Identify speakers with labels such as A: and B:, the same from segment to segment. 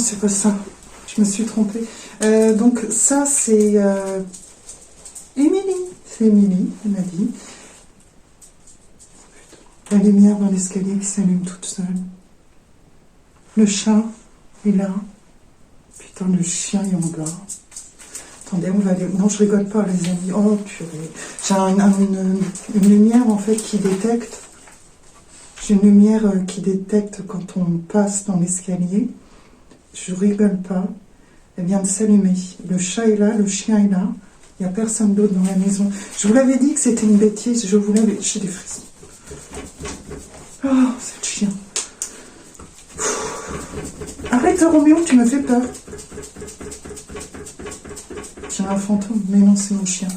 A: c'est pas ça. Je me suis trompée. Donc ça, c'est Émilie. C'est Émilie, elle m'a dit. La lumière dans l'escalier qui s'allume toute seule. Le chat est là. Putain, le chien est en bas. Attendez, on va aller... Non, je rigole pas, les amis. Oh, purée. J'ai une lumière, en fait, qui détecte. J'ai une lumière qui détecte quand on passe dans l'escalier. Je rigole pas. Elle vient de s'allumer. Le chat est là, le chien est là. Il n'y a personne d'autre dans la maison. Je vous l'avais dit que c'était une bêtise. Je vous l'avais... J'ai des frissons. Oh, c'est le chien. Arrête, Roméo, tu me fais peur. J'ai un fantôme, mais non, c'est mon chien.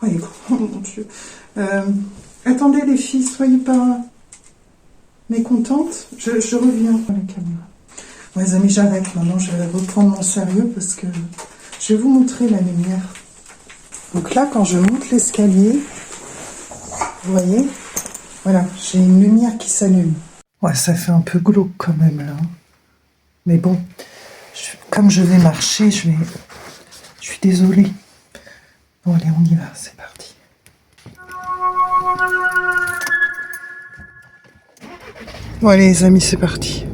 A: Ouais, oh mon Dieu. Attendez, les filles, soyez pas mécontentes. Je reviens à la caméra. Bon, les amis, j'arrête maintenant. Je vais reprendre mon sérieux parce que je vais vous montrer la lumière. Donc là, quand je monte l'escalier, vous voyez, voilà, j'ai une lumière qui s'allume. Ouais, ça fait un peu glauque quand même, là. Mais bon, comme je vais marcher, je suis désolée. Bon, allez, on y va, c'est parti. Bon, allez, les amis, c'est parti.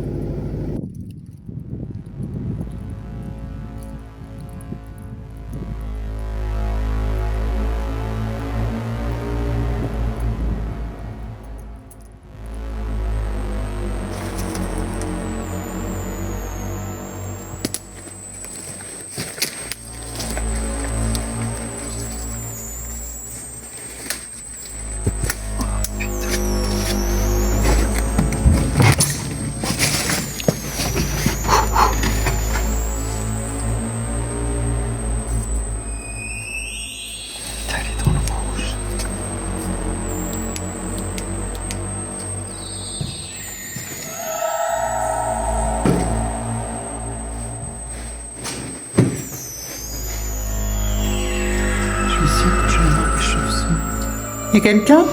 A: Il y a quelqu'un?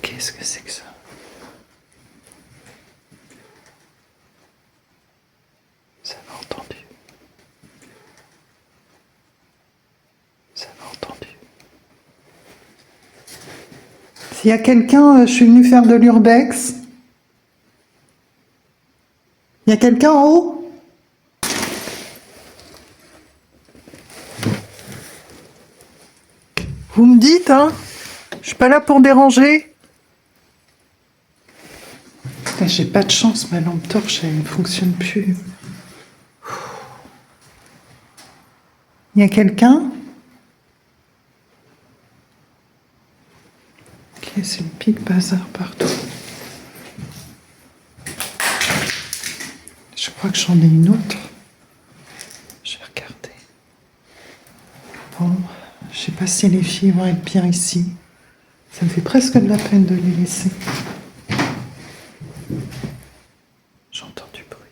A: Qu'est-ce que c'est que ça? Ça m'a entendu. Ça m'a entendu. S'il y a quelqu'un, je suis venue faire de l'urbex. Il y a quelqu'un en haut? Vous me dites, hein? Je suis pas là pour déranger. J'ai pas de chance, ma lampe torche, elle ne fonctionne plus. Il y a quelqu'un? Ok, c'est le pic bazar partout. Je crois que j'en ai une autre. Je vais regarder. Bon, je sais pas si les filles vont être bien ici. Ça me fait presque de la peine de les laisser. J'entends du bruit.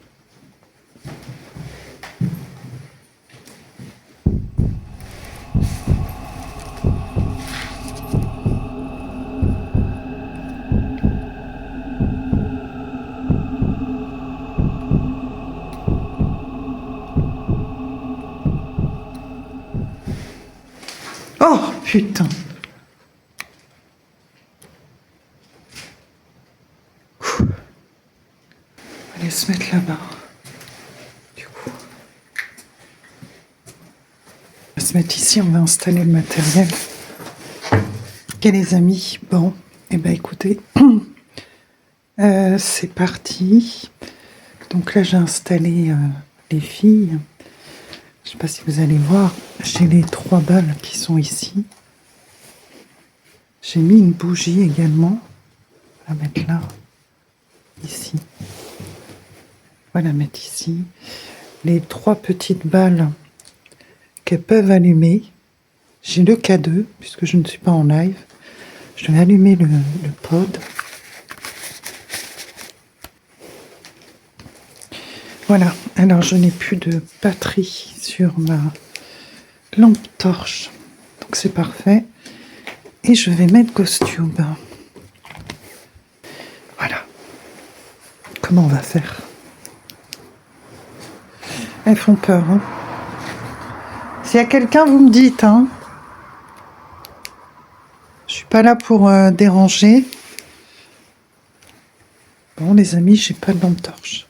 A: Oh, putain. Allez se mettre là-bas. Du coup. On va se mettre ici, on va installer le matériel. Ok les amis, bon, et ben écoutez, c'est parti. Donc là j'ai installé les filles. Je sais pas si vous allez voir, j'ai les 3 balles qui sont ici. J'ai mis une bougie également. On va mettre là, ici. On va la mettre ici. Les 3 petites balles qu'elles peuvent allumer. J'ai le K2, puisque je ne suis pas en live. Je vais allumer le pod. Voilà, alors je n'ai plus de batterie sur ma lampe torche, donc c'est parfait. Et je vais mettre Ghost Tube. Voilà. Comment on va faire? Elles font peur, hein. S'il y a quelqu'un, vous me dites, hein. Je suis pas là pour déranger. Bon, les amis, j'ai pas de lampe torche.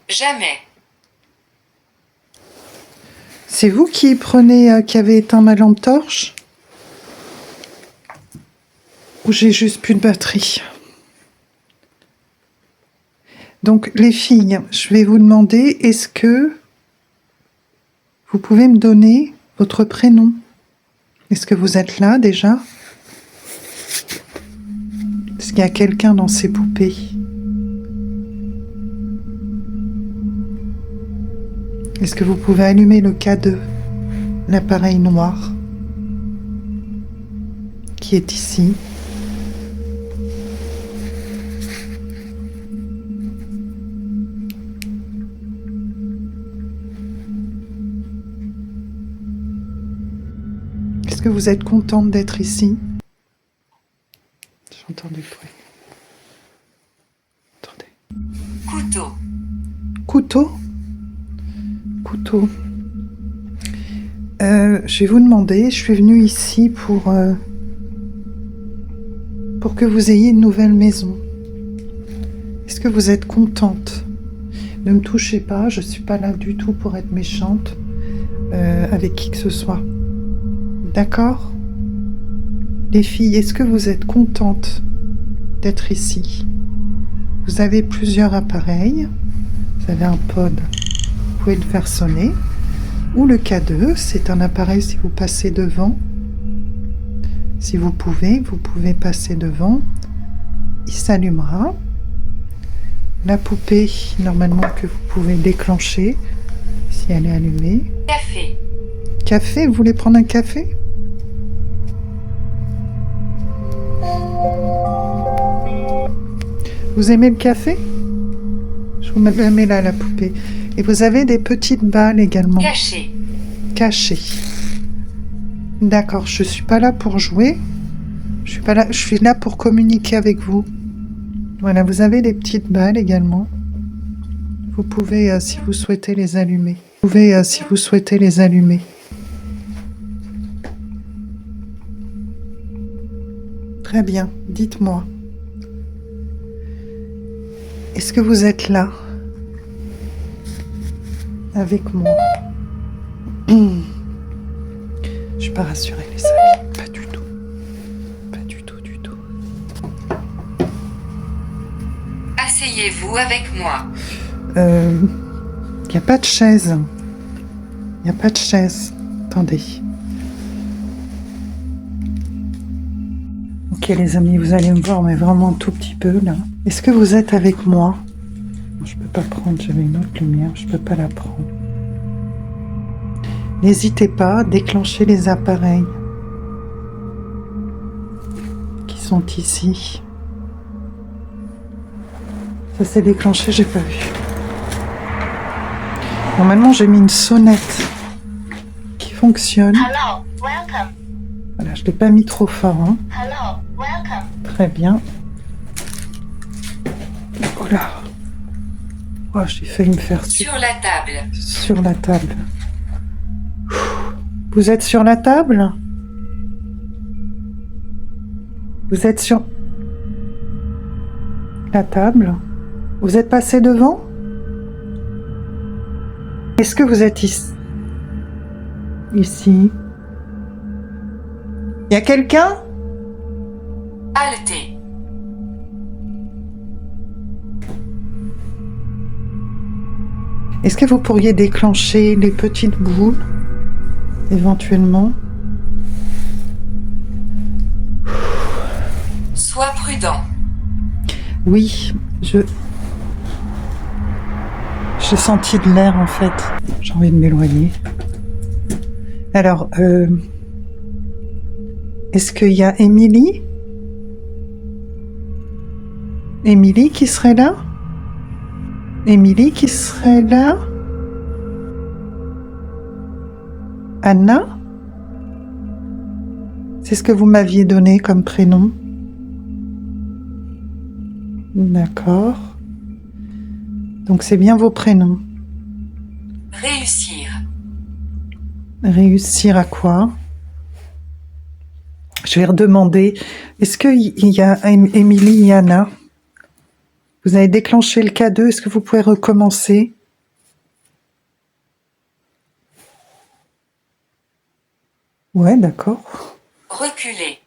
B: Jamais.
A: C'est vous qui prenez, qui avez éteint ma lampe torche? Ou j'ai juste plus de batterie? Donc, les filles, je vais vous demander, est-ce que vous pouvez me donner votre prénom? Est-ce que vous êtes là déjà? Est-ce qu'il y a quelqu'un dans ces poupées? Est-ce que vous pouvez allumer le K2, l'appareil noir qui est ici? Est-ce que vous êtes contente d'être ici? J'entends du bruit. Attendez.
B: Couteau.
A: Couteau? Couteau. Je vais vous demander, je suis venue ici pour que vous ayez une nouvelle maison. Est-ce que vous êtes contente? Ne me touchez pas, je ne suis pas là du tout pour être méchante avec qui que ce soit. D'accord? Les filles, est-ce que vous êtes contentes d'être ici? Vous avez plusieurs appareils. Vous avez un pod, vous pouvez le faire sonner. Ou le K2, c'est un appareil si vous passez devant. Si vous pouvez passer devant. Il s'allumera. La poupée, normalement, que vous pouvez déclencher si elle est allumée.
B: Café.
A: Café, vous voulez prendre un café? Vous aimez le café? Je vous mets là la poupée. Et vous avez des petites balles également.
B: Caché.
A: Cachées. D'accord, je suis pas là pour jouer. Je suis là pour communiquer avec vous. Voilà, vous avez des petites balles également. Vous pouvez, si vous souhaitez, les allumer. Vous pouvez, si vous souhaitez, les allumer. Très bien, dites-moi. Est-ce que vous êtes là avec moi? Je suis pas rassurée, les amis. Pas du tout. Pas du tout, du tout.
B: Asseyez-vous avec moi.
A: Il n'y a pas de chaise. Il n'y a pas de chaise. Attendez. Ok, les amis, vous allez me voir, mais vraiment un tout petit peu, là. Est-ce que vous êtes avec moi? Je peux pas prendre, j'avais une autre lumière, je peux pas la prendre. N'hésitez pas à déclencher les appareils qui sont ici. Ça s'est déclenché, j'ai pas vu. Normalement, j'ai mis une sonnette qui fonctionne.
C: Hello, welcome.
A: Voilà, je l'ai pas mis trop fort, hein.
C: Hello, welcome.
A: Très bien. Oh là. Oh, j'ai failli me faire
B: Sur la table.
A: sur la table. Vous êtes sur la table? Vous êtes sur la table? Vous êtes passé devant? Est-ce que vous êtes ici? Ici. Il y a quelqu'un?
B: Halté.
A: Est-ce que vous pourriez déclencher les petites boules, éventuellement?
B: Sois prudent.
A: Oui, j'ai senti de l'air en fait. J'ai envie de m'éloigner. Alors, est-ce qu'il y a Émilie? Émilie qui serait là? Émilie qui serait là? Anna? C'est ce que vous m'aviez donné comme prénom. D'accord. Donc c'est bien vos prénoms.
B: Réussir.
A: Réussir à quoi? Je vais redemander. Est-ce qu'il y a Émilie et Anna? Vous avez déclenché le K2. Est-ce que vous pouvez recommencer? Ouais, d'accord.
B: Reculer.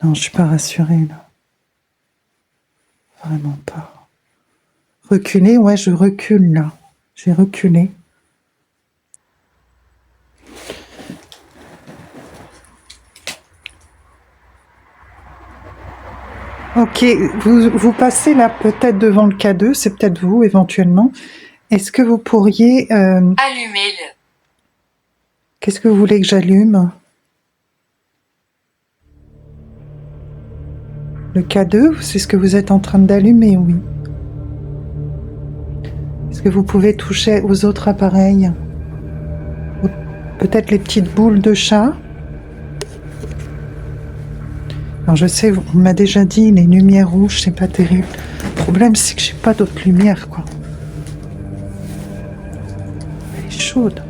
A: Non, je suis pas rassurée là. Vraiment pas. Reculer, ouais, je recule là. J'ai reculé. Ok, vous passez là peut-être devant le K2, c'est peut-être vous éventuellement. Est-ce que vous pourriez...
B: Allumez-le.
A: Qu'est-ce que vous voulez que j'allume? Le K2, c'est ce que vous êtes en train d'allumer, oui. Est-ce que vous pouvez toucher aux autres appareils? Peut-être les petites boules de chat? Alors je sais, on m'a déjà dit, les lumières rouges, c'est pas terrible. Le problème, c'est que j'ai pas d'autres lumières, quoi. Elle est chaude.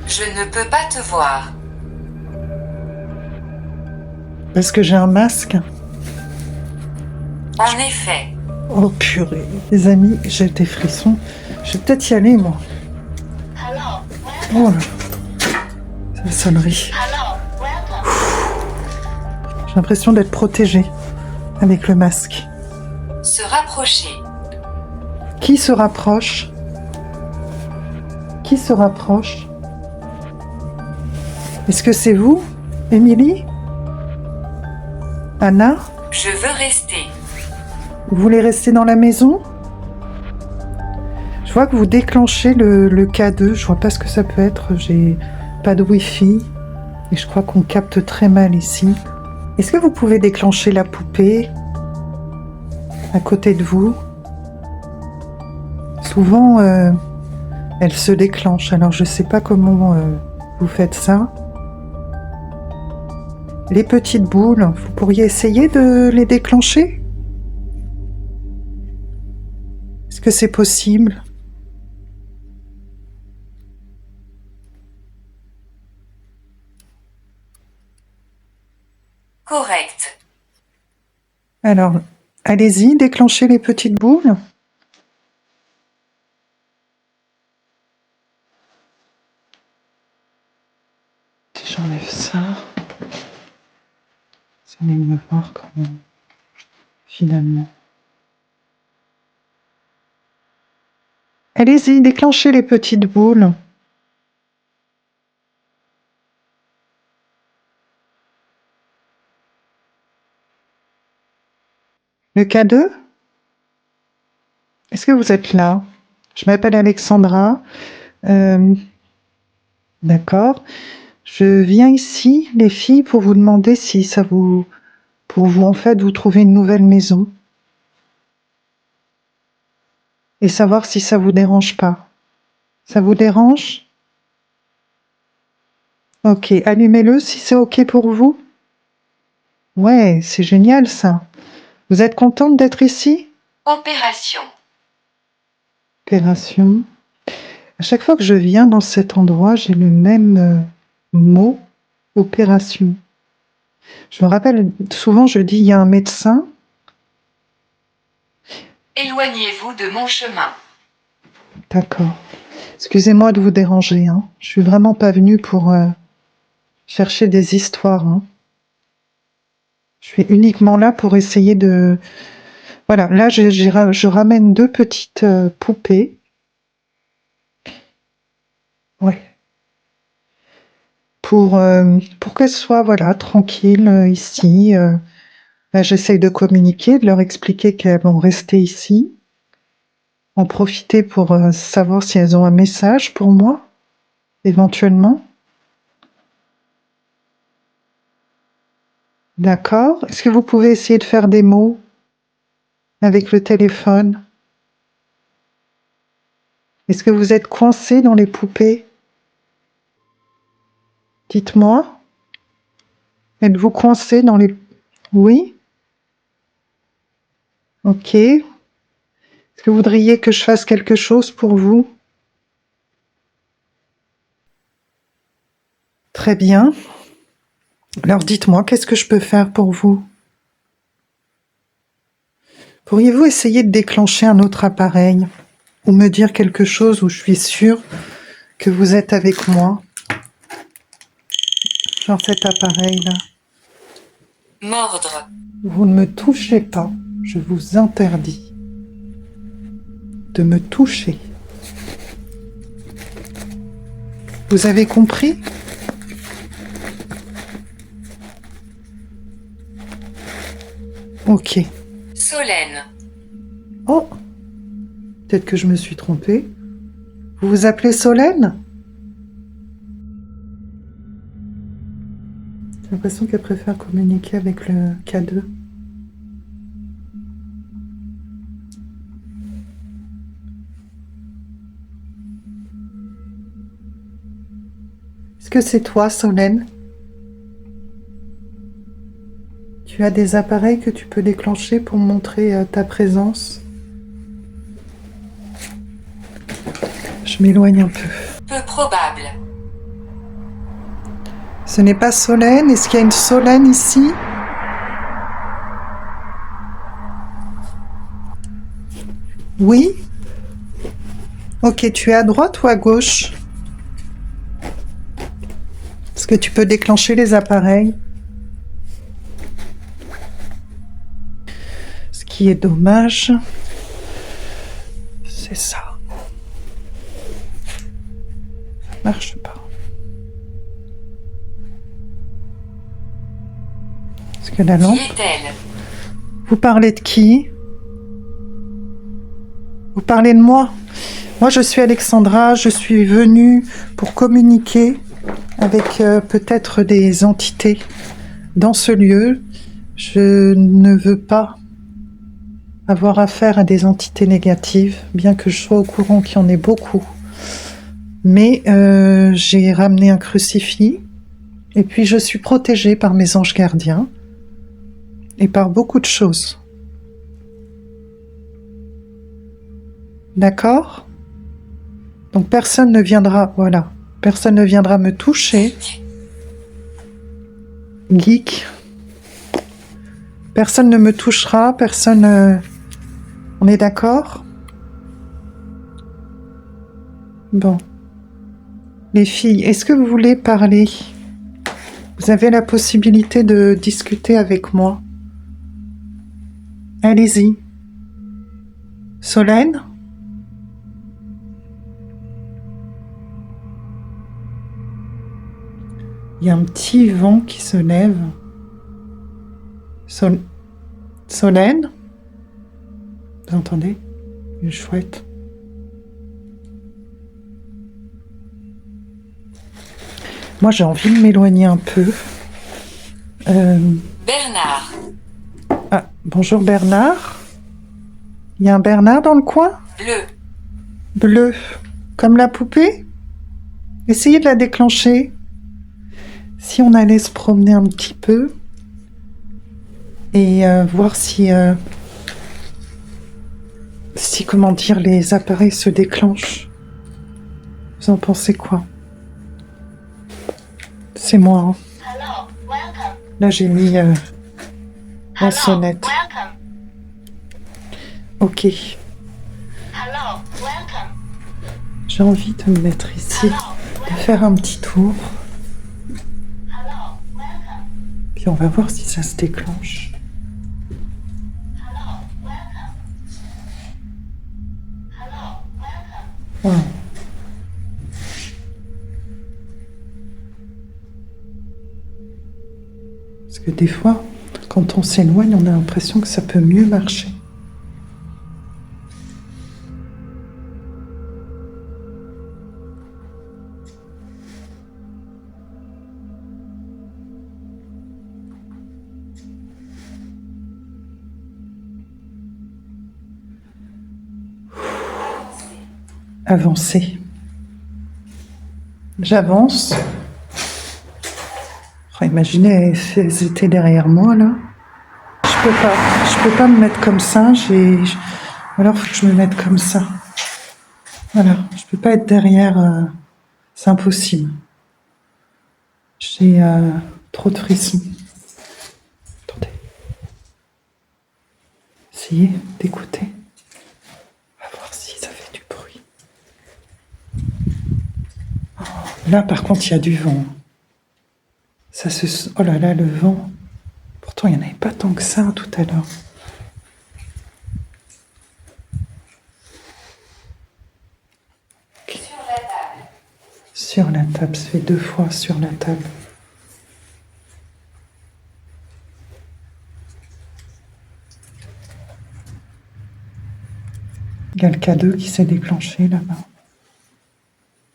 B: Je ne peux pas te voir.
A: Parce que j'ai un masque.
B: En effet.
A: Oh purée, les amis, j'ai des frissons. Je vais peut-être y aller, moi.
C: Hello,
A: Oh là, c'est la sonnerie.
C: hello, welcome.
A: J'ai l'impression d'être protégée avec le masque.
B: Se rapprocher.
A: Qui se rapproche? Qui se rapproche? Est-ce que c'est vous, Émilie? Anna?
B: Je veux rester.
A: Vous voulez rester dans la maison? Je vois que vous déclenchez le K2. Je vois pas ce que ça peut être. J'ai pas de Wi-Fi. Et je crois qu'on capte très mal ici. Est-ce que vous pouvez déclencher la poupée à côté de vous? Souvent, elle se déclenche. Alors, je sais pas comment vous faites ça. Les petites boules, vous pourriez essayer de les déclencher? Est-ce que c'est possible?
B: Correct.
A: Alors, allez-y, déclenchez les petites boules. Si j'enlève ça, vous allez me voir comment, finalement. Allez-y, déclenchez les petites boules. Le K2? Est-ce que vous êtes là? Je m'appelle Alexandra. D'accord. Je viens ici, les filles, pour vous demander si ça vous... pour vous, en fait, vous trouver une nouvelle maison. Et savoir si ça vous dérange pas. Ça vous dérange? Ok, allumez-le si c'est ok pour vous. Ouais, c'est génial ça. Vous êtes contente d'être ici?
B: Opération.
A: Opération. À chaque fois que je viens dans cet endroit, j'ai le même mot, opération. Je me rappelle, souvent je dis, il y a un médecin.
B: Éloignez-vous de mon chemin.
A: D'accord. Excusez-moi de vous déranger, hein. Je suis vraiment pas venue pour chercher des histoires, hein. Je suis uniquement là pour essayer de... Voilà, là je ramène deux petites poupées. Ouais. Pour qu'elles soient voilà, tranquilles ici. Là, j'essaye de communiquer, de leur expliquer qu'elles vont rester ici. En profiter pour savoir si elles ont un message pour moi. éventuellement. D'accord. Est-ce que vous pouvez essayer de faire des mots avec le téléphone? Est-ce que vous êtes coincé dans les poupées? Dites-moi. Êtes-vous coincé dans les... Oui? Ok. Est-ce que vous voudriez que je fasse quelque chose pour vous? Très bien. Alors dites-moi, qu'est-ce que je peux faire pour vous? Pourriez-vous essayer de déclencher un autre appareil? Ou me dire quelque chose où je suis sûre que vous êtes avec moi? Genre cet appareil-là.
B: Mordre.
A: Vous ne me touchez pas. Je vous interdis de me toucher. Vous avez compris? Ok.
B: Solène.
A: Oh! Peut-être que je me suis trompée. Vous vous appelez Solène? J'ai l'impression qu'elle préfère communiquer avec le K2. Est-ce que c'est toi, Solène? Tu as des appareils que tu peux déclencher pour montrer ta présence? Je m'éloigne un peu.
B: Peu probable.
A: Ce n'est pas Solène. Est-ce qu'il y a une Solène ici? Oui? Ok, tu es à droite ou à gauche? Est-ce que tu peux déclencher les appareils? Ce qui est dommage, c'est ça. Ça marche pas. Est-ce que la lampe...
B: Qui est-elle?
A: Vous parlez de qui? Vous parlez de moi? Moi, je suis Alexandra, je suis venue pour communiquer avec peut-être des entités dans ce lieu. Je ne veux pas avoir affaire à des entités négatives, bien que je sois au courant qu'il y en ait beaucoup. Mais j'ai ramené un crucifix, et puis je suis protégée par mes anges gardiens, et par beaucoup de choses. D'accord? Donc personne ne viendra, voilà, personne ne viendra me toucher. Geek. Personne ne me touchera, personne... On est d'accord? Bon. Les filles, est-ce que vous voulez parler? Vous avez la possibilité de discuter avec moi. Allez-y. Solène? Il y a un petit vent qui se lève. Solène? Vous entendez? Une chouette. Moi, j'ai envie de m'éloigner un peu.
B: Bernard.
A: Ah, bonjour Bernard. Il y a un Bernard dans le coin?
B: Bleu.
A: Bleu. Comme la poupée? Essayez de la déclencher. Si on allait se promener un petit peu et voir si, comment dire, les appareils se déclenchent. Vous en pensez quoi? C'est moi. Hein.
C: Hello, welcome.
A: Là, j'ai mis la
C: Hello,
A: sonnette.
C: welcome.
A: Ok.
C: Hello, welcome.
A: J'ai envie de me mettre ici,
C: Hello,
A: de
C: welcome.
A: faire un petit tour.
C: Hello, welcome.
A: Puis on va voir si ça se déclenche.
C: Hello, welcome. Hello, welcome.
A: Wow. Parce que des fois, quand on s'éloigne, on a l'impression que ça peut mieux marcher. avancer. J'avance. Oh, imaginez, elles étaient derrière moi, là. Je peux pas me mettre comme ça. Alors, il faut que je me mette comme ça. Voilà, je peux pas être derrière. C'est impossible. J'ai trop de frissons. Attendez. Essayez d'écouter. On va voir si ça fait du bruit. Oh, là, par contre, il y a du vent. Oh là là, le vent. Pourtant, il n'y en avait pas tant que ça tout à l'heure. Okay.
B: Sur la table.
A: Sur la table, ça fait 2 fois sur la table. Il y a le K2 qui s'est déclenché là-bas.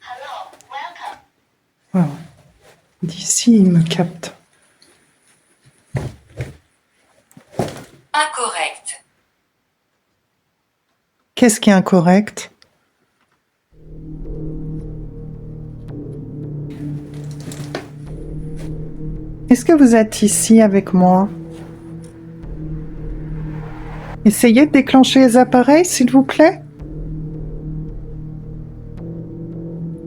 C: Hello, welcome.
A: Wow. D'ici, il me capte.
B: Incorrect.
A: Qu'est-ce qui est incorrect? Est-ce que vous êtes ici avec moi? Essayez de déclencher les appareils, s'il vous plaît.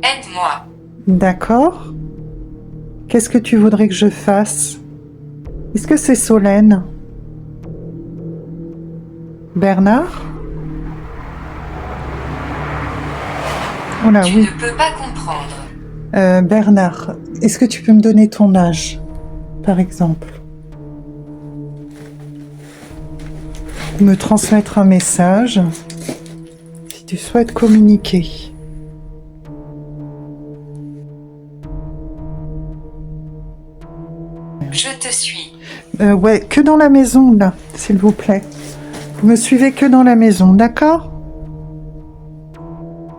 B: Aide-moi.
A: D'accord. Qu'est-ce que tu voudrais que je fasse? Est-ce que c'est Solène? Bernard? Oh là,
B: Tu
A: oui.
B: ne peux pas comprendre.
A: Bernard, est-ce que tu peux me donner ton âge, par exemple? Me transmettre un message si tu souhaites communiquer.
B: Je te suis.
A: Ouais, que dans la maison, là, s'il vous plaît. Vous me suivez que dans la maison, d'accord?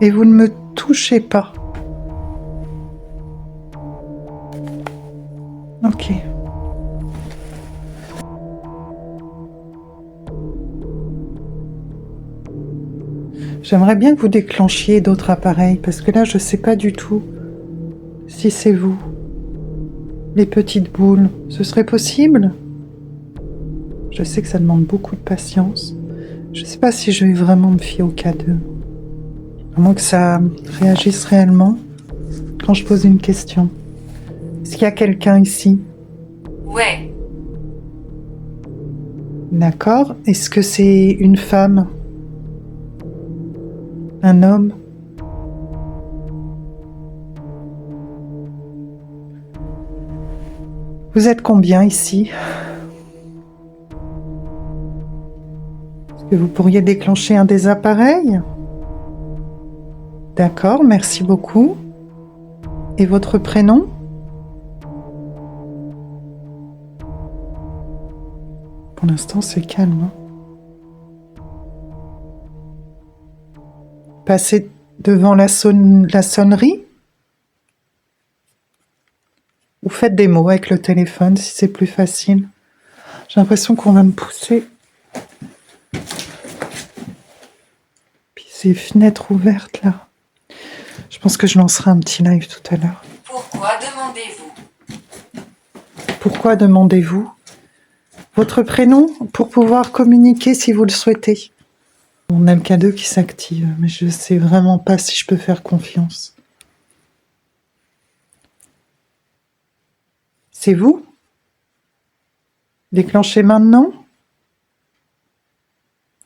A: Et vous ne me touchez pas. Ok. J'aimerais bien que vous déclenchiez d'autres appareils, parce que là, je ne sais pas du tout si c'est vous. Les petites boules, ce serait possible? Je sais que ça demande beaucoup de patience. Je ne sais pas si je vais vraiment me fier au K2. À moins que ça réagisse réellement quand je pose une question. Est-ce qu'il y a quelqu'un ici?
B: Ouais.
A: D'accord. Est-ce que c'est une femme? Un homme? Vous êtes combien ici? Est-ce que vous pourriez déclencher un des appareils? D'accord, merci beaucoup. Et votre prénom? Pour l'instant, c'est calme. Hein. Passez devant la sonnerie? Ou faites des mots avec le téléphone si c'est plus facile. J'ai l'impression qu'on va me pousser. Puis ces fenêtres ouvertes là. Je pense que je lancerai un petit live tout à l'heure.
B: Pourquoi demandez-vous?
A: Pourquoi demandez-vous? Votre prénom pour pouvoir communiquer si vous le souhaitez. On a le K2 qui s'active, mais je ne sais vraiment pas si je peux faire confiance. C'est vous? Déclenchez maintenant?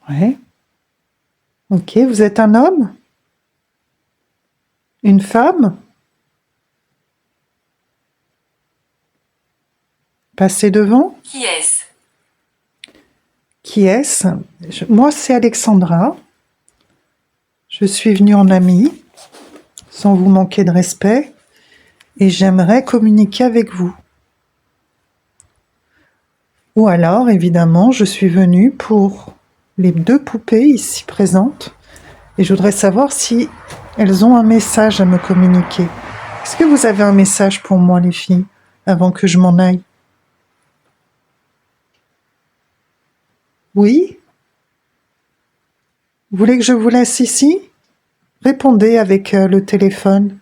A: Ouais. Ok, vous êtes un homme? Une femme? Passez devant?
B: Qui est-ce?
A: Qui est-ce? Moi, c'est Alexandra. Je suis venue en amie, sans vous manquer de respect, et j'aimerais communiquer avec vous. Ou alors, évidemment, je suis venue pour les 2 poupées ici présentes, et je voudrais savoir si elles ont un message à me communiquer. Est-ce que vous avez un message pour moi, les filles, avant que je m'en aille? Oui? Vous voulez que je vous laisse ici? Répondez avec le téléphone.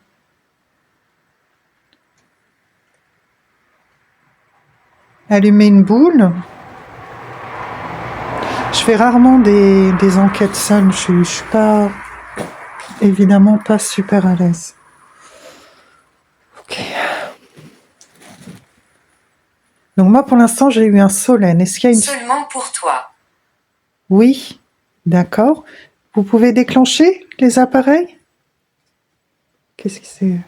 A: Allumez une boule. Je fais rarement des enquêtes seules. Je suis pas, évidemment, pas super à l'aise. Ok. Donc moi, pour l'instant, j'ai eu un Solène. Est-ce qu'il y a une...
B: Seulement pour toi.
A: Oui, d'accord. Vous pouvez déclencher les appareils? Qu'est-ce que c'est?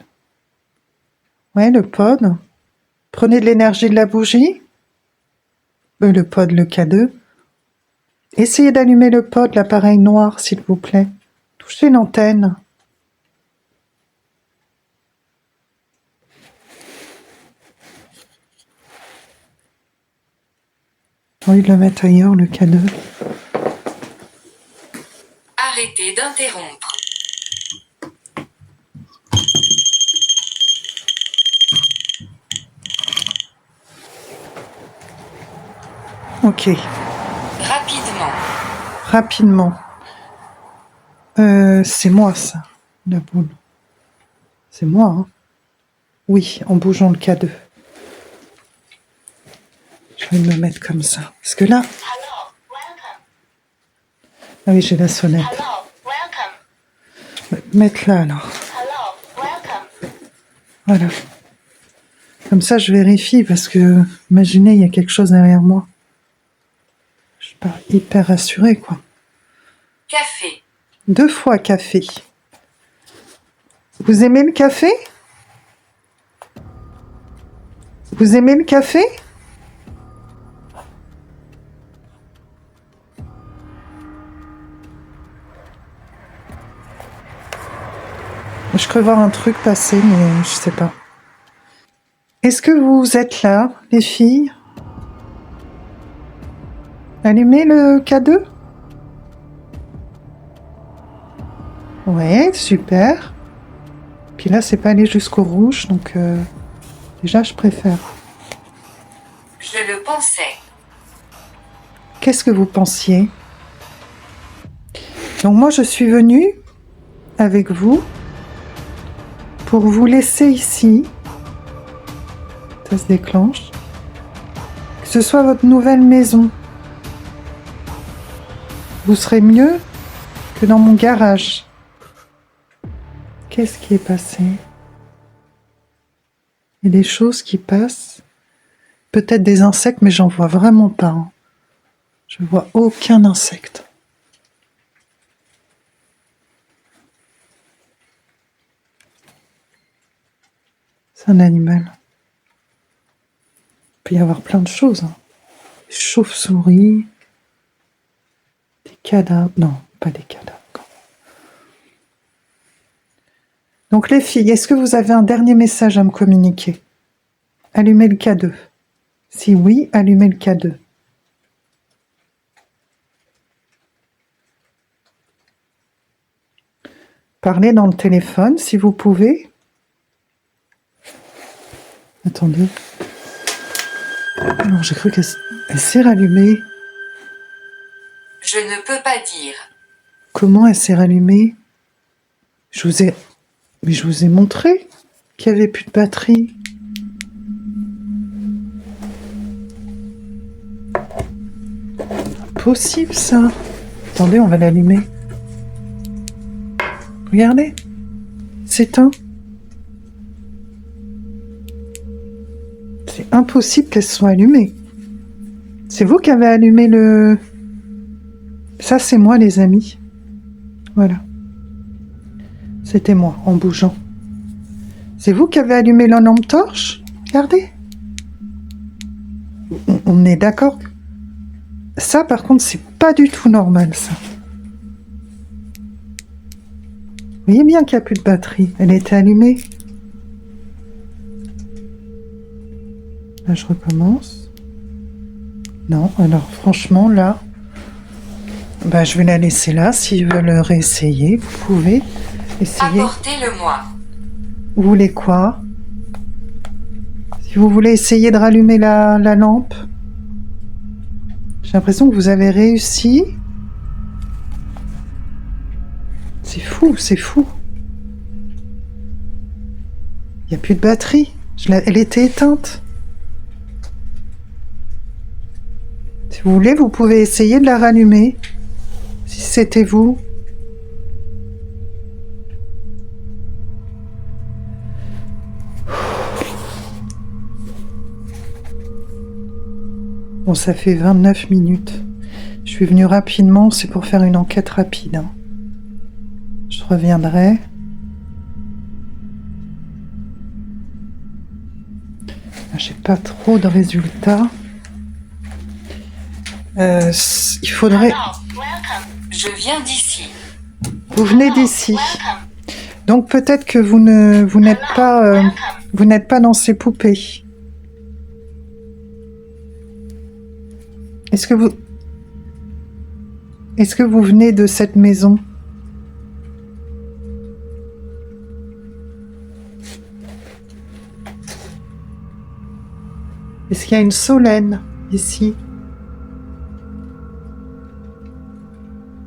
A: Ouais, le pod. Prenez de l'énergie de la bougie. Le pod, le K2. Essayez d'allumer le pod, l'appareil noir, s'il vous plaît. Touchez l'antenne. J'ai envie de le mettre ailleurs, le K2.
B: Arrêtez d'interrompre.
A: Ok,
B: Rapidement.
A: rapidement. C'est moi, ça, la boule. C'est moi, hein. Oui, en bougeant le K2. Je vais me mettre comme ça. Parce que là...
C: Hello, welcome.
A: Ah oui, j'ai la sonnette.
C: Hello, welcome.
A: Mettre là, alors.
C: Hello, welcome.
A: Voilà. Comme ça, je vérifie, parce que, imaginez, il y a quelque chose derrière moi. Je suis pas hyper rassurée, quoi.
B: Café.
A: 2 fois café. Vous aimez le café? Vous aimez le café? Je crois voir un truc passer, mais je sais pas. Est-ce que vous êtes là, les filles? Allumez le K2? Ouais, super. Puis là, c'est pas allé jusqu'au rouge, donc déjà, je préfère.
B: Je le pensais.
A: Qu'est-ce que vous pensiez? Donc moi, je suis venue avec vous pour vous laisser ici. Ça se déclenche. Que ce soit votre nouvelle maison. Vous serez mieux que dans mon garage. Qu'est-ce qui est passé? Il y a des choses qui passent. Peut-être des insectes, mais j'en vois vraiment pas. Hein. Je vois aucun insecte. C'est un animal. Il peut y avoir plein de choses. Hein. Des chauves-souris, des cadavres. Non, pas des cadavres. Donc les filles, est-ce que vous avez un dernier message à me communiquer? Allumez le K2. Si oui, allumez le K2. Parlez dans le téléphone si vous pouvez. Attendez. Non, j'ai cru qu'elle s'est rallumée.
B: Je ne peux pas dire.
A: Comment elle s'est rallumée? Mais je vous ai montré qu'il n'y avait plus de batterie. Impossible ça. Attendez, on va l'allumer. Regardez. C'est éteint. C'est impossible qu'elle soit allumée. C'est vous qui avez allumé le... Ça, c'est moi, les amis. Voilà. C'était moi, en bougeant. C'est vous qui avez allumé la lampe torche? Regardez. On est d'accord? Ça, par contre, c'est pas du tout normal, ça. Vous voyez bien qu'il n'y a plus de batterie. Elle était allumée. Là, je recommence. Non, alors, franchement, là... Bah, je vais la laisser là. S'ils veulent réessayer, vous pouvez essayer.
B: Apportez-le-moi.
A: Vous voulez quoi? Si vous voulez essayer de rallumer la lampe. J'ai l'impression que vous avez réussi. C'est fou, c'est fou. Il n'y a plus de batterie. Elle était éteinte. Si vous voulez, vous pouvez essayer de la rallumer. Si c'était vous. Bon, ça fait 29 minutes. Je suis venue rapidement, c'est pour faire une enquête rapide. Hein. Je reviendrai. J'ai pas trop de résultats. Il faudrait...
C: Hello, welcome.
B: Je viens d'ici.
A: Vous venez d'ici.
C: Welcome.
A: Donc peut-être que vous n'êtes pas dans ces poupées. Est-ce que vous venez de cette maison? Est-ce qu'il y a une Solène ici?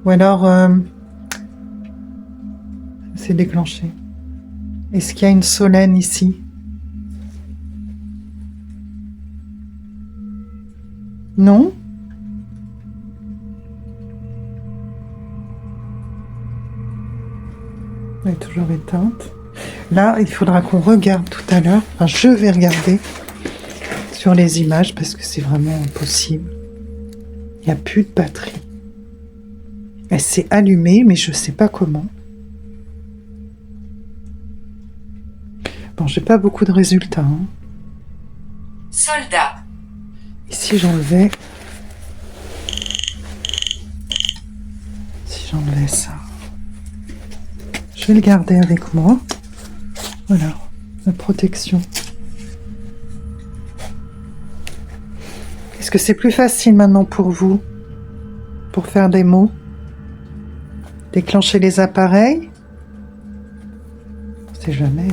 A: Ou alors c'est déclenché. Est-ce qu'il y a une Solène ici? Non? Elle est toujours éteinte. Là, il faudra qu'on regarde tout à l'heure. Enfin, je vais regarder sur les images parce que c'est vraiment impossible. Il n'y a plus de batterie. Elle s'est allumée, mais je ne sais pas comment. Bon, j'ai pas beaucoup de résultats. Hein.
B: Soldat.
A: Et si j'enlevais... Si j'enlevais ça... Je vais le garder avec moi. Voilà, la protection. Est-ce que c'est plus facile maintenant pour vous? Pour faire des mots? Déclencher les appareils? On sait jamais.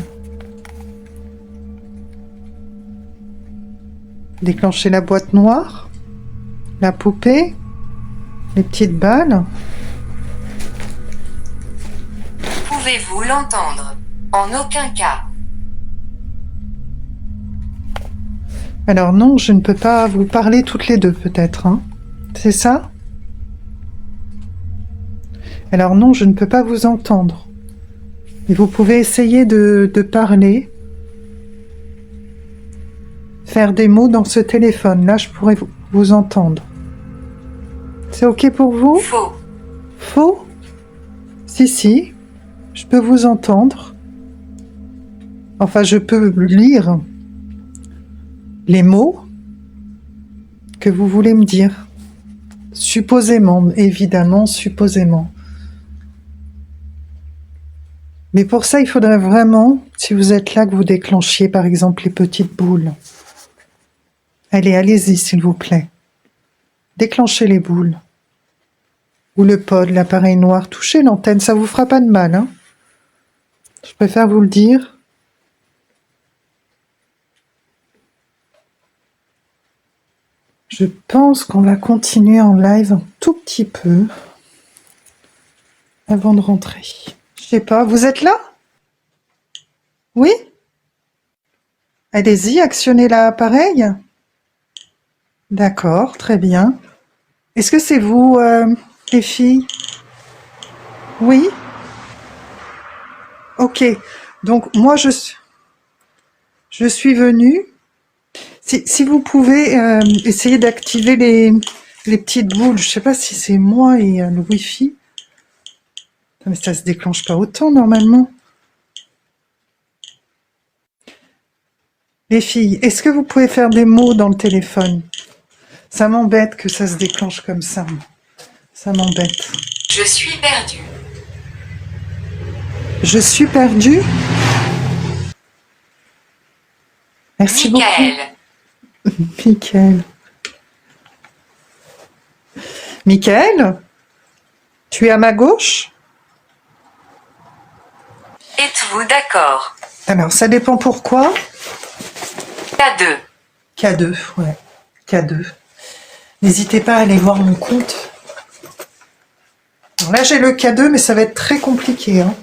A: Déclencher la boîte noire? La poupée? Les petites balles?
B: Pouvez-vous l'entendre? En aucun cas.
A: Alors non, je ne peux pas vous parler toutes les deux peut-être. Hein. C'est ça? Alors non, je ne peux pas vous entendre. Et vous pouvez essayer de parler. Faire des mots dans ce téléphone. Là, je pourrais vous entendre. C'est OK pour vous?
B: Faux.
A: Faux? Si. Je peux vous entendre. Enfin, je peux lire les mots que vous voulez me dire. Supposément, évidemment, supposément. Mais pour ça, il faudrait vraiment, si vous êtes là, que vous déclenchiez, par exemple, les petites boules. Allez-y, s'il vous plaît. Déclenchez les boules. Ou le pod, l'appareil noir. Touchez l'antenne, ça vous fera pas de mal, hein. Je préfère vous le dire. Je pense qu'on va continuer en live un tout petit peu avant de rentrer. Je sais pas, vous êtes là? Oui? Allez-y, actionnez l'appareil. D'accord, très bien. Est-ce que c'est vous, les filles? Oui? Ok, donc moi je suis venue. Si vous pouvez essayer d'activer les petites boules, je sais pas si c'est moi et le Wi-Fi. Mais ça se déclenche pas autant normalement. Les filles, est-ce que vous pouvez faire des mots dans le téléphone? Ça m'embête que ça se déclenche comme ça. Ça m'embête.
B: Je suis perdu.
A: Je suis perdue. Merci
B: Michael.
A: beaucoup. Michael. Michael, tu es à ma gauche?
B: Êtes-vous d'accord?
A: Alors, ça dépend pourquoi.
B: K2.
A: K2, ouais. K2. N'hésitez pas à aller voir mon compte. Alors là, j'ai le K2, mais ça va être très compliqué. Hein.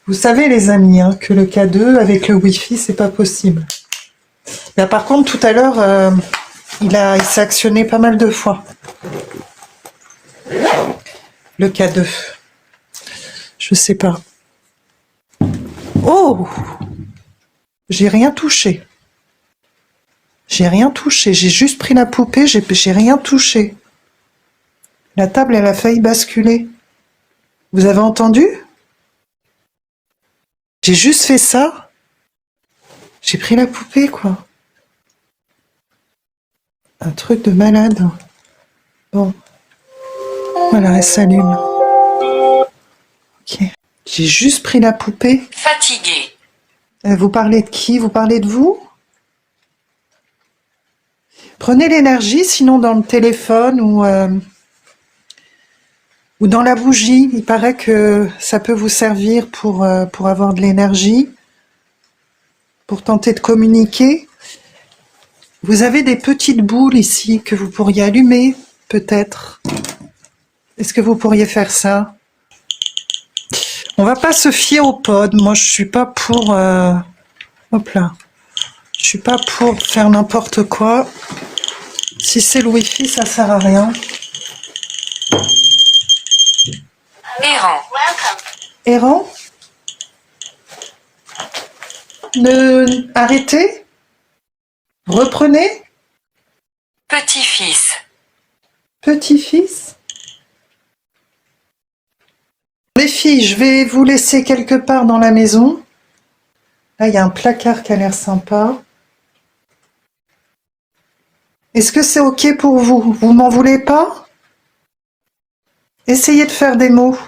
A: Vous savez, les amis, hein, que le K2 avec le Wi-Fi, c'est pas possible. Là, par contre, tout à l'heure, il s'est actionné pas mal de fois. Le K2. Je sais pas. Oh! J'ai rien touché. J'ai rien touché. J'ai juste pris la poupée, j'ai rien touché. La table, elle a failli basculer. Vous avez entendu? J'ai juste fait ça. J'ai pris la poupée, quoi. Un truc de malade. Bon. Voilà, elle s'allume. Ok. J'ai juste pris la poupée.
B: Fatigué.
A: Vous parlez de qui? Vous parlez de vous? Prenez l'énergie, sinon dans le téléphone ou dans la bougie. Il paraît que ça peut vous servir pour avoir de l'énergie, pour tenter de communiquer. Vous avez des petites boules ici que vous pourriez allumer, peut-être. Est-ce que vous pourriez faire ça? On va pas se fier au pod. Moi, je suis pas pour... Hop là. Je suis pas pour faire n'importe quoi. Si c'est le Wi-Fi, ça sert à rien.
B: Errant.
C: Welcome.
A: Errant? Arrêtez. Reprenez.
B: Petit-fils.
A: Petit-fils. Les filles, je vais vous laisser quelque part dans la maison. Là, il y a un placard qui a l'air sympa. Est-ce que c'est OK pour vous? Vous m'en voulez pas? Essayez de faire des mots.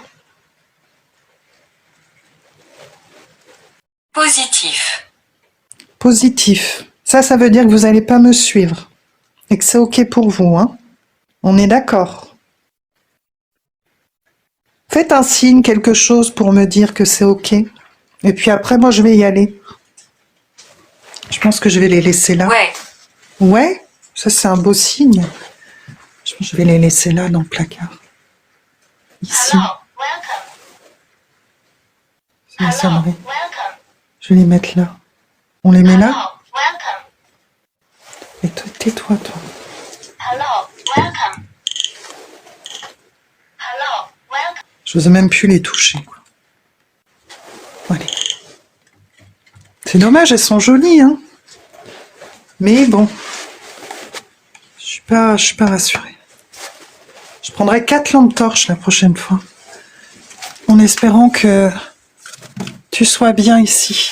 B: Positif.
A: Positif. Ça veut dire que vous n'allez pas me suivre. Et que c'est OK pour vous, hein? On est d'accord. Faites un signe, quelque chose pour me dire que c'est OK. Et puis après, moi, je vais y aller. Je pense que je vais les laisser là.
B: Ouais.
A: Ouais? Ça, c'est un beau signe. Je vais les laisser là, dans le placard. Ici.
C: Hello. Welcome.
A: C'est une
C: Hello.
A: sonnerie.
C: Welcome.
A: Je vais les mettre là. On les met là?
C: Hello. Welcome.
A: Et toi, tais-toi, toi.
C: Hello. Welcome. Hello. Welcome.
A: Je n'ose même plus les toucher, quoi. Allez. C'est dommage, elles sont jolies, hein. Mais bon. Je suis pas rassurée. Je prendrai 4 lampes torches la prochaine fois. En espérant que tu sois bien ici.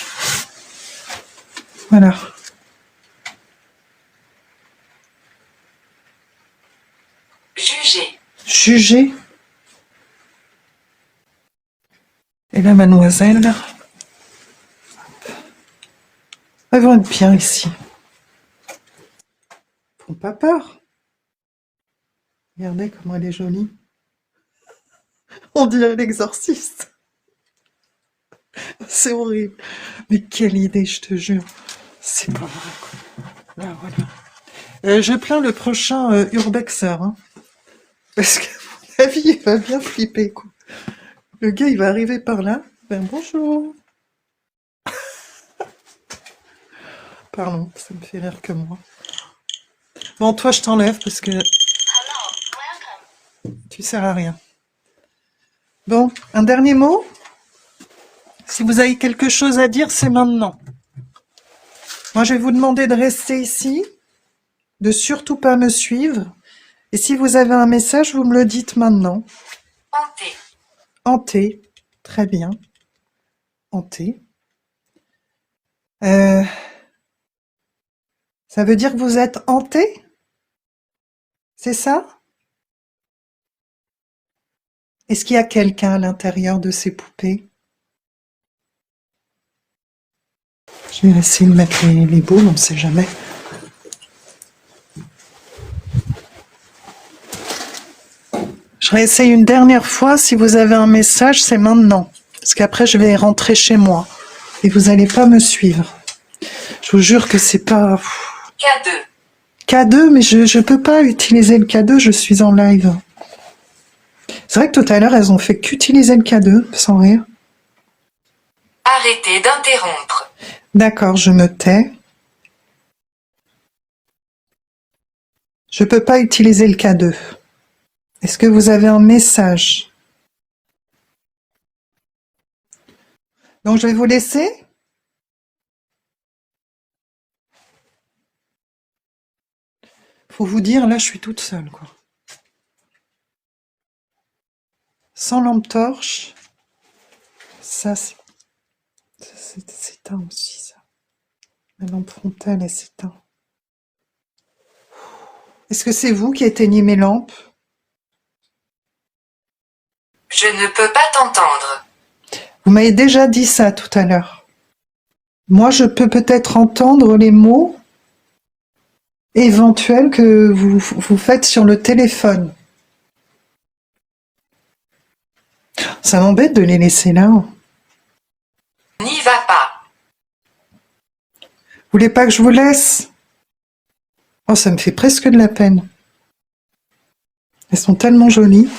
A: Voilà.
B: Juger.
A: Juger. Et la mademoiselle. Elles vont être bien ici. Ils font pas peur. Regardez comment elle est jolie. On dirait l'exorciste. C'est horrible. Mais quelle idée, je te jure. C'est pas vrai, quoi. Là, voilà. Je plains le prochain urbexer. Hein. Parce qu'à mon avis, il va bien flipper, quoi. Le gars, il va arriver par là. Ben, bonjour. Pardon, ça me fait rire que moi. Bon, toi, je t'enlève parce que
C: Hello. Welcome.
A: tu sers à rien. Bon, un dernier mot? Si vous avez quelque chose à dire, c'est maintenant. Moi, je vais vous demander de rester ici, de surtout pas me suivre. Et si vous avez un message, vous me le dites maintenant.
B: Hanté.
A: Hanté. Très bien. Hanté. Ça veut dire que vous êtes hanté? C'est ça? Est-ce qu'il y a quelqu'un à l'intérieur de ces poupées? Je vais essayer de mettre les boules, on ne sait jamais. Je réessaye une dernière fois. Si vous avez un message, c'est maintenant. Parce qu'après, je vais rentrer chez moi. Et vous n'allez pas me suivre. Je vous jure que c'est pas...
B: K2.
A: K2, mais je peux pas utiliser le K2, je suis en live. C'est vrai que tout à l'heure, elles ont fait qu'utiliser le K2, sans rire.
B: Arrêtez d'interrompre.
A: D'accord, je me tais. Je peux pas utiliser le K2. Est-ce que vous avez un message? Donc, je vais vous laisser. Faut vous dire, là, je suis toute seule, quoi. Sans lampe torche. Ça, c'est éteint aussi, ça. La lampe frontale, elle s'éteint. Est-ce que c'est vous qui éteignez mes lampes?
B: Je ne peux pas t'entendre.
A: Vous m'avez déjà dit ça tout à l'heure. Moi, je peux peut-être entendre les mots éventuels que vous faites sur le téléphone. Ça m'embête de les laisser là.
B: N'y va pas.
A: Vous voulez pas que je vous laisse? Oh, ça me fait presque de la peine. Elles sont tellement jolies.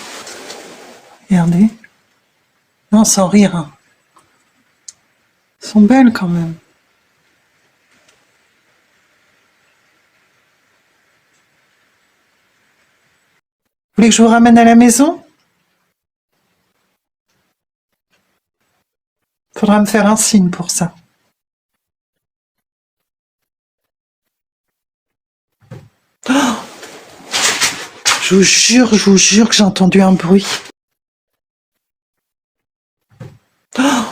A: Regardez. Non, sans rire. Hein. Elles sont belles quand même. Vous voulez que je vous ramène à la maison? Faudra me faire un signe pour ça. Oh, je vous jure que j'ai entendu un bruit. Oh,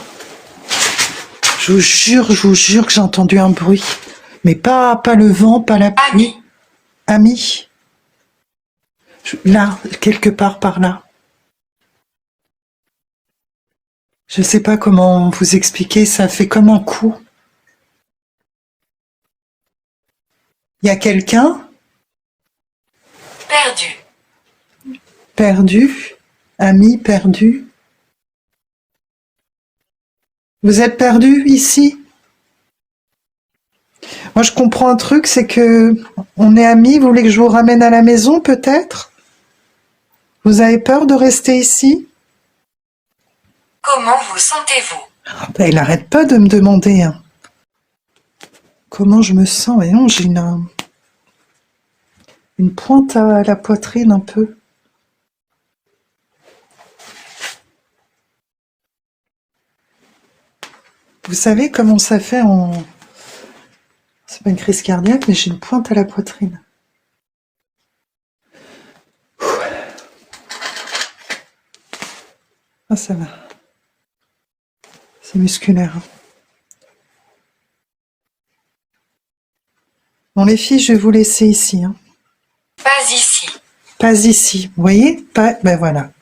A: je vous jure que j'ai entendu un bruit. Mais pas le vent, pas la pluie. Ami. Là, quelque part par là. Je sais pas comment vous expliquer, ça fait comme un coup. Il y a quelqu'un?
B: Perdu.
A: Perdu? Ami perdu? Vous êtes perdu ici? Moi, je comprends un truc, c'est que on est amis, vous voulez que je vous ramène à la maison, peut-être? Vous avez peur de rester ici?
B: Comment vous sentez-vous?
A: Ben, il n'arrête pas de me demander. Hein. Comment je me sens? Et non, j'ai une pointe à la poitrine un peu. Vous savez comment ça fait en... C'est pas une crise cardiaque, mais j'ai une pointe à la poitrine. Ah, ça va. C'est musculaire. Bon, les filles, je vais vous laisser ici. Hein.
B: Pas ici.
A: Pas ici. Vous voyez? Pas... Ben voilà.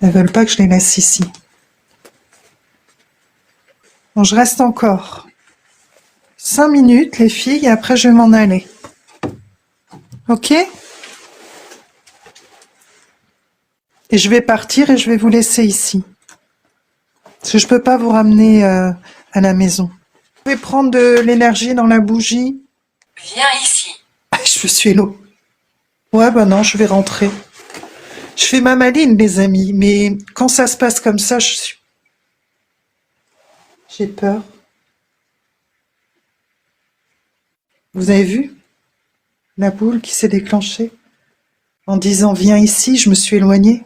A: Elles veulent pas que je les laisse ici. Bon, je reste encore 5 minutes, les filles, et après je vais m'en aller. Ok? Et je vais partir et je vais vous laisser ici. Parce que je peux pas vous ramener à la maison. Je vais prendre de l'énergie dans la bougie.
B: Viens ici.
A: Ah, je me suis l'eau. Ouais, bah non, je vais rentrer. Je fais ma maline, les amis, mais quand ça se passe comme ça, j'ai peur. Vous avez vu la boule qui s'est déclenchée? En disant viens ici, je me suis éloignée.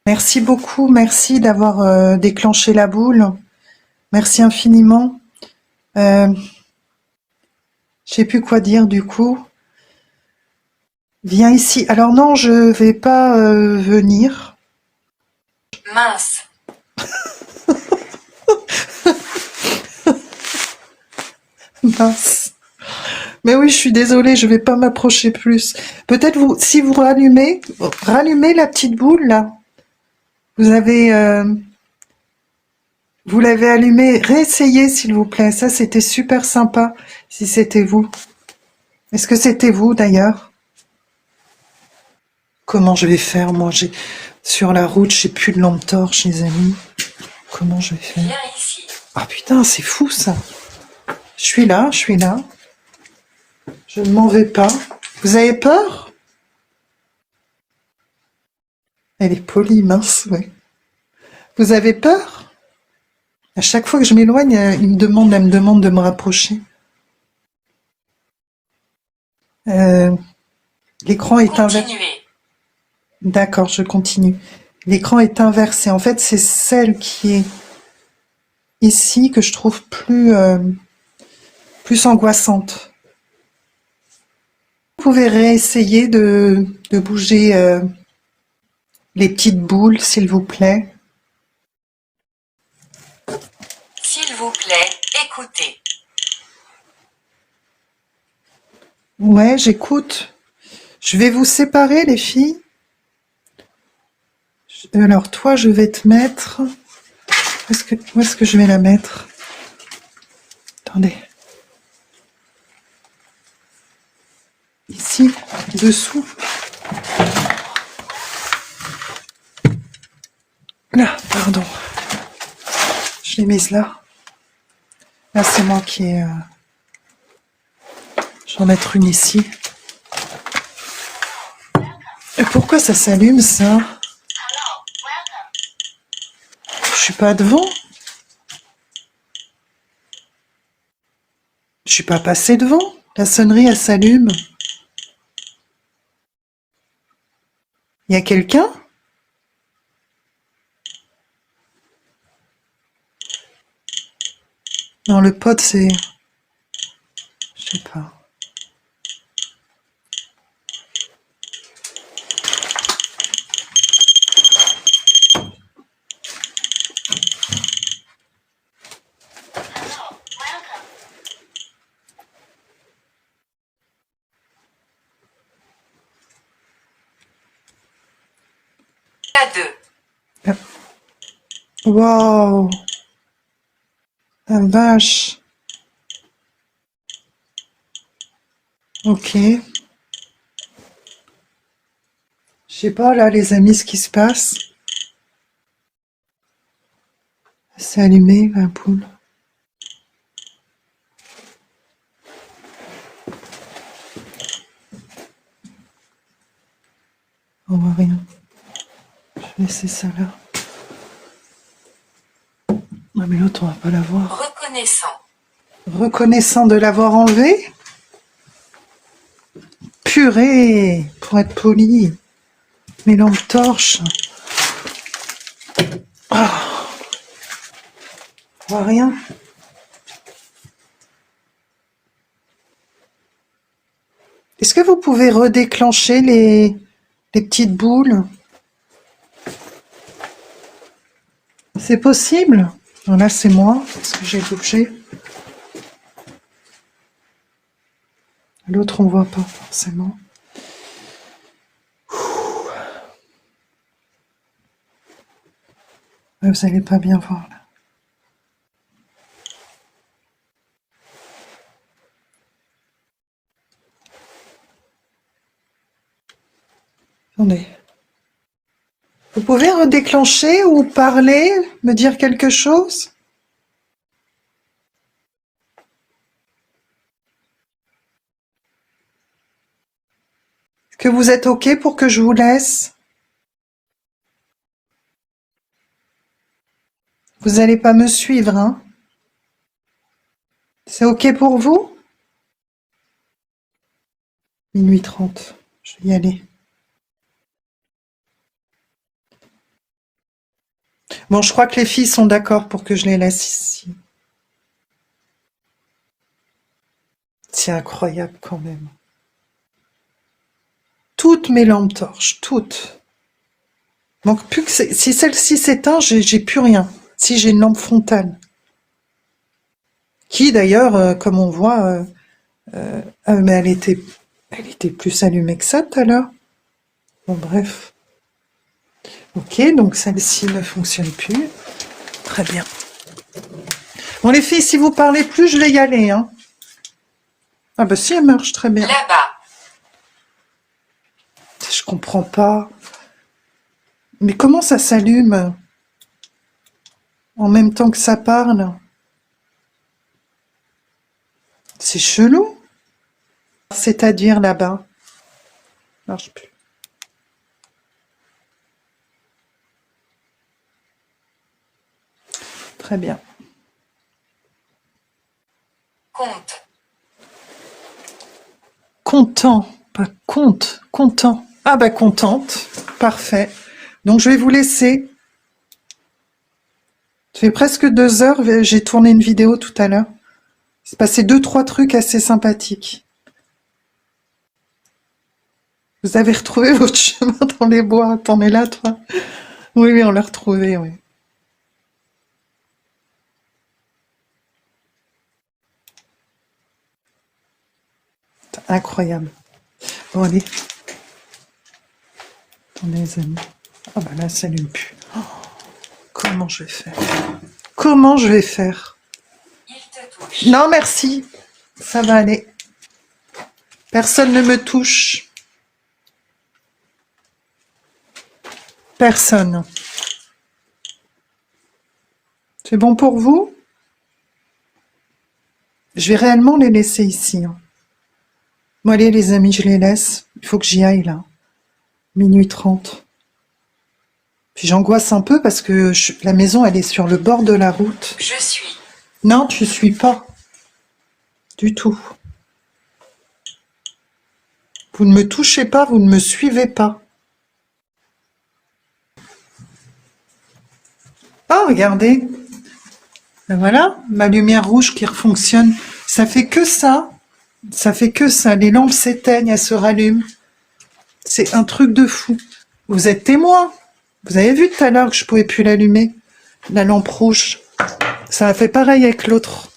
A: Merci beaucoup, merci d'avoir déclenché la boule. Merci infiniment. Je sais plus quoi dire du coup. Viens ici. Alors non, je vais pas venir.
B: Mince.
A: Mince. Mais oui, je suis désolée, je vais pas m'approcher plus. Peut-être vous, si vous rallumez la petite boule là. Vous l'avez allumée. Réessayez s'il vous plaît. Ça, c'était super sympa. Si c'était vous. Est-ce que c'était vous d'ailleurs? Comment je vais faire moi? Sur la route, j'ai plus de lampe torche, les amis. Comment je vais faire?
B: Viens ici.
A: Ah putain, c'est fou ça. Je suis là. Je ne m'en vais pas. Vous avez peur? Elle est polie, mince, ouais. Vous avez peur? À chaque fois que je m'éloigne, elle me demande de me rapprocher. L'écran est inversé.
B: Continuez.
A: D'accord, je continue. L'écran est inversé. En fait, c'est celle qui est ici que je trouve plus angoissante. Vous pouvez réessayer de bouger les petites boules, s'il vous plaît.
B: S'il vous plaît, écoutez.
A: Ouais, j'écoute. Je vais vous séparer, les filles. Alors, toi, je vais te mettre... Où est-ce que je vais la mettre? Attendez. Ici, dessous. Là, pardon. Je l'ai mise là. Là, c'est moi qui ai... Je vais en mettre une ici. Et pourquoi ça s'allume, ça?
C: Hello, welcome.
A: Je suis pas devant. Je suis pas passée devant. La sonnerie, elle s'allume. Il y a quelqu'un? Non, le pote, c'est... Je sais pas.
C: Hello, welcome.
B: À 2.
A: Waouh! La vache! Ok. Je sais pas, là, les amis, ce qui se passe. C'est allumé, la poule. On voit rien. Je vais laisser ça là. Non, mais l'autre, on va pas la voir.
B: Reconnaissant.
A: Reconnaissant de l'avoir enlevé? Purée! Pour être poli. Mes lampes torches. Ah, on voit rien. Est-ce que vous pouvez redéclencher les petites boules? C'est possible? Non, là, c'est moi, parce que j'ai bougé. L'autre, on voit pas forcément. Ouais, vous allez pas bien voir, là. Attendez. Vous pouvez redéclencher ou parler, me dire quelque chose? Est-ce que vous êtes OK pour que je vous laisse? Vous allez pas me suivre, hein? C'est OK pour vous? Minuit 30. Je vais y aller. Bon, je crois que les filles sont d'accord pour que je les laisse ici. C'est incroyable quand même. Toutes mes lampes torches, toutes. Donc plus que si celle-ci s'éteint, j'ai plus rien. Si j'ai une lampe frontale. Qui d'ailleurs, comme on voit, mais elle était plus allumée que ça tout à l'heure. Bon bref. Ok, donc celle-ci ne fonctionne plus. Très bien. Bon les filles, si vous parlez plus, je vais y aller, hein. Ah bah si, elle marche très bien.
B: Là-bas.
A: Je comprends pas. Mais comment ça s'allume en même temps que ça parle? C'est chelou. C'est-à-dire là-bas. Ça marche plus. Très bien.
B: Compte.
A: Content, pas compte, content. Ah bah contente, parfait. Donc je vais vous laisser. Ça fait presque 2 heures, j'ai tourné une vidéo tout à l'heure. C'est passé 2-3 trucs assez sympathiques. Vous avez retrouvé votre chemin dans les bois. T'en es là, toi? Oui, oui, on l'a retrouvé, oui. C'est incroyable. Bon, allez. Attendez, les amis. Ah bah là, ça allume plus. Oh, comment je vais faire? Comment je vais faire?
B: Il te touche.
A: Non, merci. Ça va aller. Personne ne me touche. Personne. C'est bon pour vous? Je vais réellement les laisser ici. Hein. Bon, allez, les amis, je les laisse. Il faut que j'y aille, là. 00h30. Puis j'angoisse un peu parce que la maison, elle est sur le bord de la route.
B: Je suis.
A: Non, tu suis pas. Du tout. Vous ne me touchez pas, vous ne me suivez pas. Oh, regardez. Ben voilà, ma lumière rouge qui fonctionne. Ça fait que ça. Ça fait que ça. Les lampes s'éteignent, elles se rallument. C'est un truc de fou. Vous êtes témoin. Vous avez vu tout à l'heure que je pouvais plus l'allumer. La lampe rouge. Ça a fait pareil avec l'autre.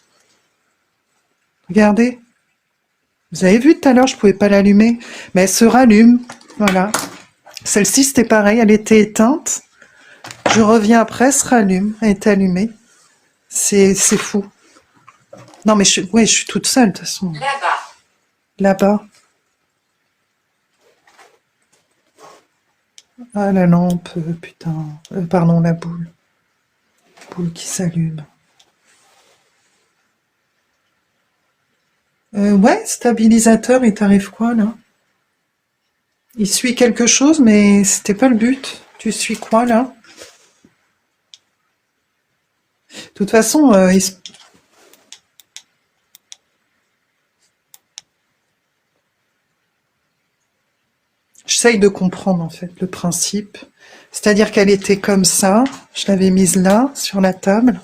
A: Regardez. Vous avez vu tout à l'heure, je pouvais pas l'allumer. Mais elle se rallume. Voilà. Celle-ci, c'était pareil. Elle était éteinte. Je reviens après, elle se rallume. Elle est allumée. C'est fou. Non, mais je suis toute seule, de toute façon.
B: Là-bas.
A: Là-bas. Ah, la lampe, putain. Pardon, la boule. Boule qui s'allume. Ouais, stabilisateur, il t'arrive quoi, là? Il suit quelque chose, mais c'était pas le but. Tu suis quoi, là? De toute façon, j'essaye de comprendre, en fait, le principe. C'est-à-dire qu'elle était comme ça. Je l'avais mise là, sur la table.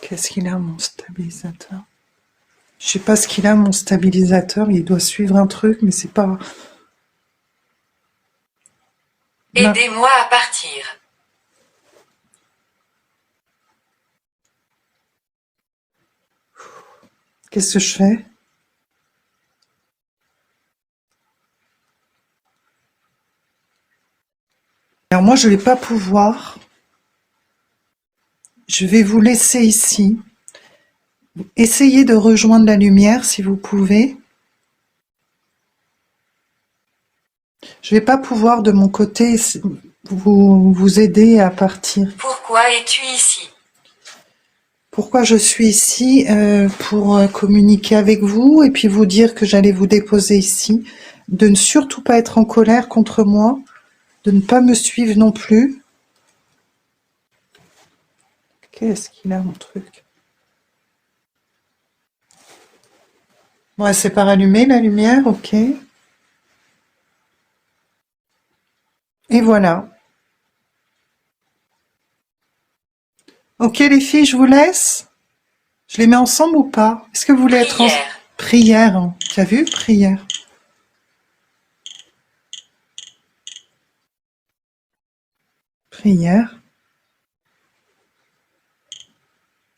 A: Qu'est-ce qu'il a, mon stabilisateur? Je sais pas ce qu'il a, mon stabilisateur. Il doit suivre un truc, mais c'est pas... Non.
B: Aidez-moi à partir.
A: Qu'est-ce que je fais? Alors moi, je vais pas pouvoir. Je vais vous laisser ici. Essayez de rejoindre la lumière si vous pouvez. Je vais pas pouvoir de mon côté vous aider à partir.
B: Pourquoi es-tu ici?
A: Pourquoi je suis ici? Pour communiquer avec vous et puis vous dire que j'allais vous déposer ici. De ne surtout pas être en colère contre moi. De ne pas me suivre non plus. Qu'est-ce qu'il a, mon truc? Ouais, c'est pas rallumé la lumière, ok. Et voilà. Ok les filles, je vous laisse. Je les mets ensemble ou pas? Est-ce que vous voulez être ensemble?
B: Prière.
A: Prière. Hein. Tu as vu? Prière. Prière.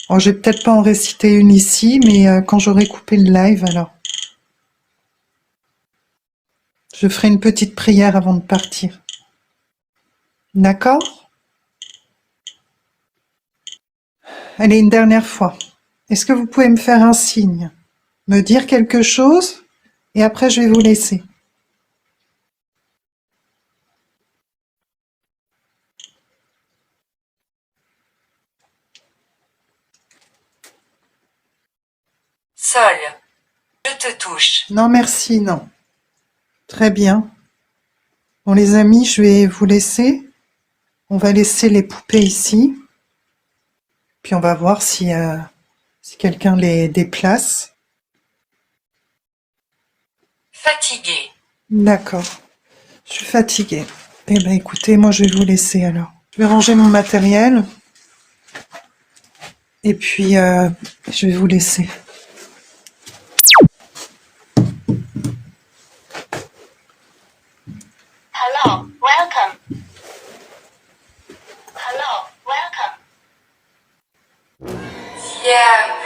A: Oh, je vais peut-être pas en réciter une ici, mais quand j'aurai coupé le live, alors. Je ferai une petite prière avant de partir. D'accord? Allez, une dernière fois. Est-ce que vous pouvez me faire un signe? Me dire quelque chose? Et après, je vais vous laisser.
B: Sol. Je te touche.
A: Non, merci, non. Très bien. Bon, les amis, je vais vous laisser. On va laisser les poupées ici. Puis on va voir si quelqu'un les déplace.
B: Fatigué.
A: D'accord. Je suis fatiguée. Eh ben écoutez, moi je vais vous laisser alors. Je vais ranger mon matériel. Et puis je vais vous laisser.
C: Hello, welcome. Hello, welcome.
B: Tiens.